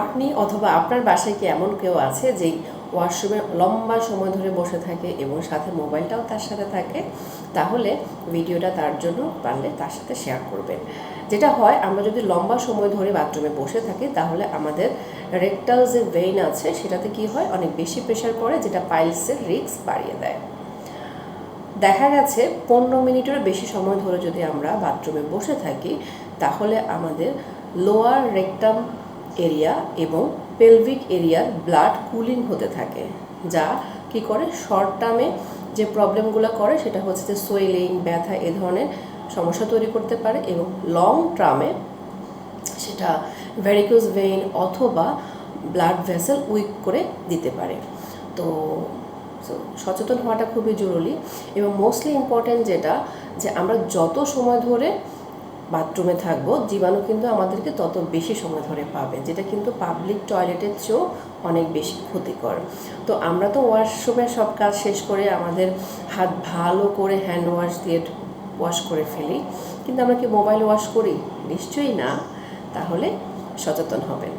আপনি অথবা আপনার বাসায় কি এমন কেউ আছে যেই ওয়াশরুমে লম্বা সময় ধরে বসে থাকে এবং সাথে মোবাইলটাও তার সাথে থাকে? তাহলে ভিডিওটা তার জন্য পারলে তার সাথে শেয়ার করবেন। যেটা হয়, আমরা যদি লম্বা সময় ধরে বাথরুমে বসে থাকি তাহলে আমাদের রেকটাল যে ভেইন আছে সেটাতে কি হয়, অনেক বেশি প্রেশার পড়ে, যেটা পাইলসের রিস্ক বাড়িয়ে দেয়। দেখা গেছে 15 মিনিটেরও বেশি সময় ধরে যদি আমরা বাথরুমে বসে থাকি তাহলে আমাদের লোয়ার রেকটাম এরিয়া এবং পেলভিক এরিয়ার ব্লাড কুলিং হতে থাকে, যা কি করে শর্ট টার্মে যে প্রবলেমগুলো করে সেটা হচ্ছে যে সোয়েলিং, ব্যথা, এ ধরনের সমস্যা তৈরি করতে পারে, এবং লং টার্মে সেটা ভ্যারিকোজ ভেইন অথবা ব্লাড ভেসেল উইক করে দিতে পারে। তো সচেতন হওয়াটা খুবই জরুরি। এবং মোস্টলি ইম্পর্ট্যান্ট যেটা, যে আমরা যত সময় ধরে বাথরুমে থাকবো জীবাণু কিন্তু আমাদেরকে তত বেশি সময় ধরে পাবে, যেটা কিন্তু পাবলিক টয়লেটের চেয়েও অনেক বেশি ক্ষতিকর। তো আমরা তো ওয়াশরুমের সব কাজ শেষ করে আমাদের হাত ভালো করে হ্যান্ড ওয়াশ দিয়ে ওয়াশ করে ফেলি, কিন্তু আমরা কি মোবাইল ওয়াশ করি? নিশ্চয়ই না। তাহলে সচেতন হবেন।